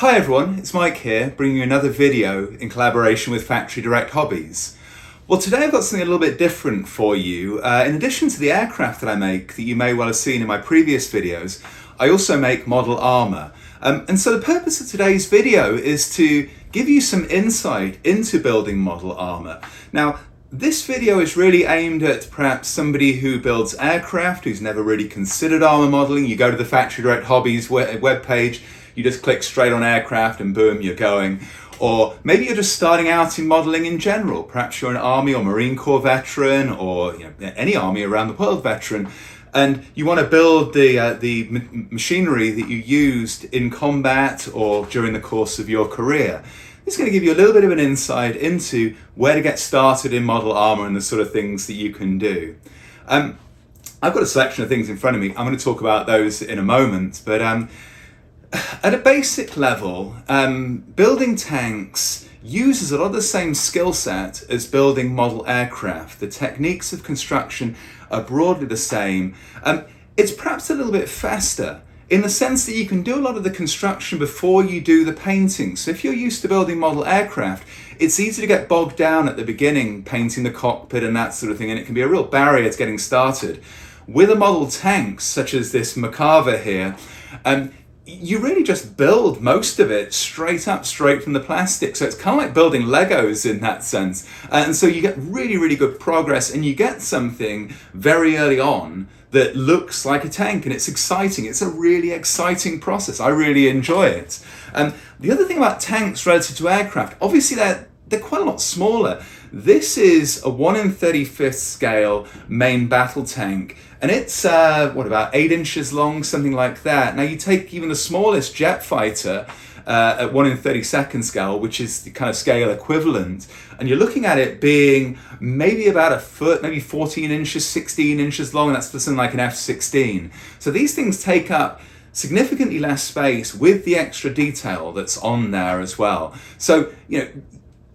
Hi everyone, it's Mike here, bringing you another video in collaboration with Factory Direct Hobbies. Well, today I've got something a little bit different for you. In addition to the aircraft that I make, that you may well have seen in my previous videos, I also make model armour. And so the purpose of today's video is to give you some insight into building model armour. Now, this video is really aimed at perhaps somebody who builds aircraft, who's never really considered armour modelling. You go to the Factory Direct Hobbies webpage, you just click straight on aircraft and boom, you're going. Or maybe you're just starting out in modelling in general. Perhaps you're an Army or Marine Corps veteran, or any Army around the world veteran, and you want to build the machinery that you used in combat or during the course of your career. It's going to give you a little bit of an insight into where to get started in model armour and the sort of things that you can do. I've got a selection of things in front of me. I'm going to talk about those in a moment, but at a basic level, building tanks uses a lot of the same skill set as building model aircraft. The techniques of construction are broadly the same. It's perhaps a little bit faster in the sense that you can do a lot of the construction before you do the painting. So if you're used to building model aircraft, it's easy to get bogged down at the beginning, painting the cockpit and that sort of thing, and it can be a real barrier to getting started. With a model tank, such as this Macarva here, you really just build most of it straight from the plastic. So it's kind of like building Legos in that sense. And so you get really, really good progress, and you get something very early on that looks like a tank, and it's exciting. It's a really exciting process. I really enjoy it. The other thing about tanks relative to aircraft, obviously they're quite a lot smaller. This is a 1 in 35th scale main battle tank, and it's about 8 inches long, something like that. Now you take even the smallest jet fighter at 1 in 32nd scale, which is the kind of scale equivalent, and you're looking at it being maybe about a foot, maybe 14 inches, 16 inches long, and that's for something like an F-16. So these things take up significantly less space with the extra detail that's on there as well. So,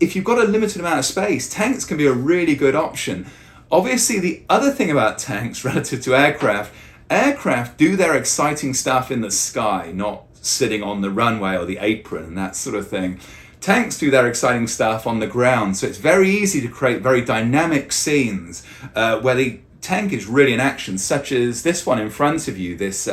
if you've got a limited amount of space, tanks can be a really good option. Obviously, the other thing about tanks relative to aircraft do their exciting stuff in the sky, not sitting on the runway or the apron and that sort of thing. Tanks do their exciting stuff on the ground, so it's very easy to create very dynamic scenes where the tank is really in action, such as this one in front of you, this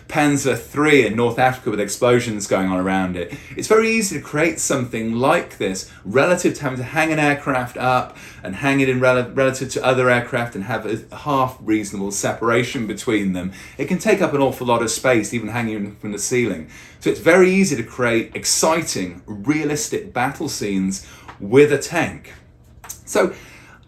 Panzer III in North Africa with explosions going on around it. It's very easy to create something like this relative to having to hang an aircraft up and hang it in relative to other aircraft and have a half reasonable separation between them. It can take up an awful lot of space, even hanging from the ceiling. So it's very easy to create exciting, realistic battle scenes with a tank. So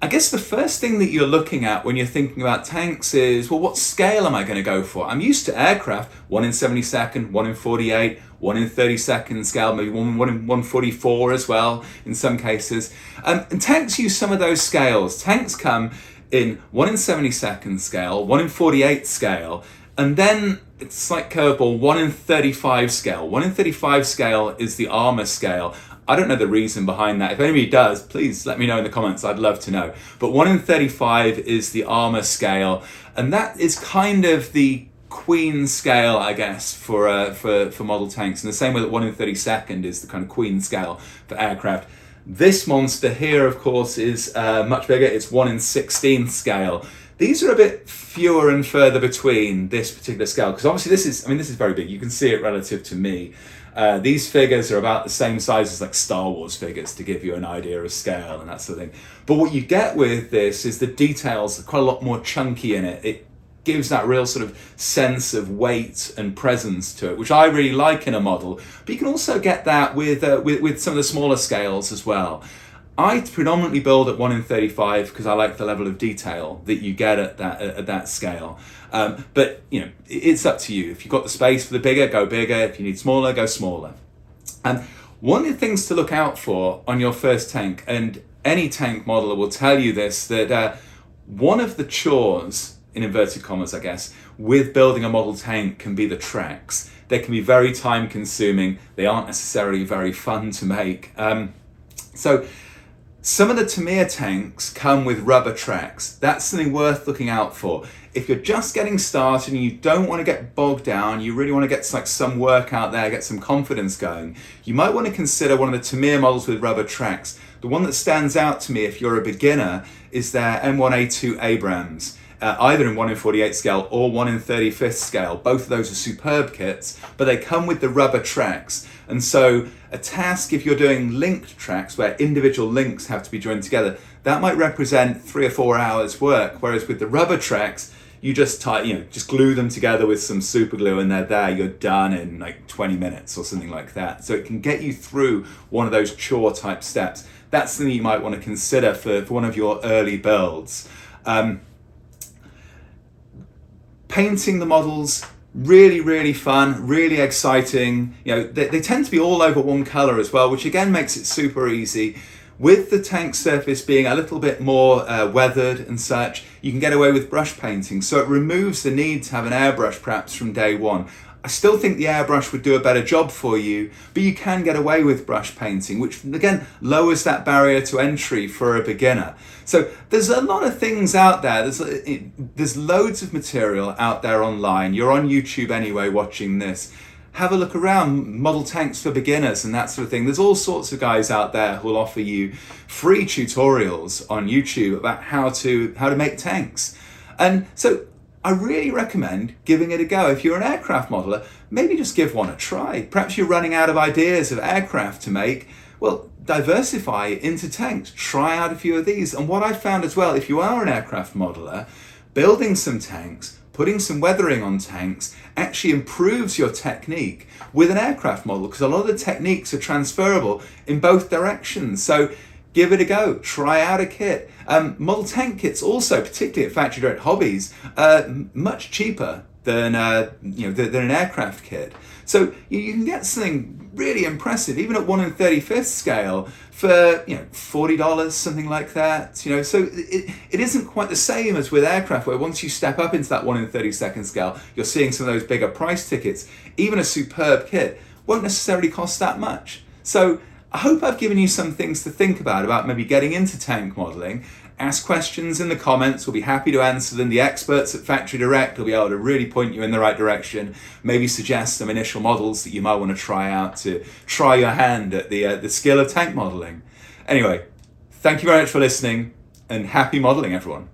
I guess the first thing that you're looking at when you're thinking about tanks is, well, what scale am I going to go for? I'm used to aircraft, 1 in 72nd, 1 in 48, 1 in 32nd scale, maybe 1 in 144 as well in some cases. And tanks use some of those scales. Tanks come in 1 in 72nd scale, 1 in 48 scale, and then it's like curveball, 1 in 35 scale. 1 in 35 scale is the armor scale. I don't know the reason behind that. If anybody does, please let me know in the comments. I'd love to know. But 1 in 35 is the armor scale, and that is kind of the queen scale, I guess, for model tanks. In the same way that 1 in 32nd is the kind of queen scale for aircraft. This monster here, of course, is much bigger. It's 1 in 16th scale. These are a bit fewer and further between, this particular scale, because obviously this is very big. You can see it relative to me. These figures are about the same size as like Star Wars figures, to give you an idea of scale and that sort of thing. But what you get with this is the details are quite a lot more chunky in it. It gives that real sort of sense of weight and presence to it, which I really like in a model. But you can also get that with some of the smaller scales as well. I predominantly build at 1 in 35 because I like the level of detail that you get at that scale. But it's up to you. If you've got the space for the bigger, go bigger. If you need smaller, go smaller. And one of the things to look out for on your first tank, and any tank modeler will tell you this, that one of the chores, in inverted commas, I guess, with building a model tank can be the tracks. They can be very time consuming. They aren't necessarily very fun to make. So Some of the Tamiya tanks come with rubber tracks. That's something worth looking out for. If you're just getting started and you don't want to get bogged down, you really want to get like some work out there, get some confidence going, you might want to consider one of the Tamiya models with rubber tracks. The one that stands out to me if you're a beginner is their M1A2 Abrams. Either in 1 in 48 scale or 1 in 35th scale. Both of those are superb kits, but they come with the rubber tracks. And so a task, if you're doing linked tracks where individual links have to be joined together, that might represent 3 or 4 hours work. Whereas with the rubber tracks, you just just glue them together with some super glue and they're there, you're done in like 20 minutes or something like that. So it can get you through one of those chore type steps. That's something you might want to consider for one of your early builds. Painting the models, really fun, really exciting. They tend to be all over one color as well, which again makes it super easy. With the tank surface being a little bit more weathered and such, you can get away with brush painting. So it removes the need to have an airbrush perhaps from day one. I still think the airbrush would do a better job for you, but you can get away with brush painting, which again lowers that barrier to entry for a beginner. So there's a lot of things out there. There's loads of material out there online. You're on YouTube anyway watching this. Have a look around, model tanks for beginners and that sort of thing. There's all sorts of guys out there who will offer you free tutorials on YouTube about how to make tanks. And so I really recommend giving it a go. If you're an aircraft modeler, maybe just give one a try. Perhaps you're running out of ideas of aircraft to make. Well, diversify into tanks. Try out a few of these. And what I found as well, if you are an aircraft modeler, building some tanks, putting some weathering on tanks actually improves your technique with an aircraft model, because a lot of the techniques are transferable in both directions. So give it a go, try out a kit. Model tank kits also, particularly at Factory Direct Hobbies, much cheaper than than an aircraft kit. So you can get something really impressive, even at 1 in 35th scale, for $40, something like that. So it isn't quite the same as with aircraft, where once you step up into that 1 in 32nd scale, you're seeing some of those bigger price tickets. Even a superb kit won't necessarily cost that much. So I hope I've given you some things to think about maybe getting into tank modeling. Ask questions in the comments. We'll be happy to answer them. The experts at Factory Direct will be able to really point you in the right direction. Maybe suggest some initial models that you might want to try out to try your hand at the skill of tank modeling. Anyway, thank you very much for listening, and happy modeling, everyone.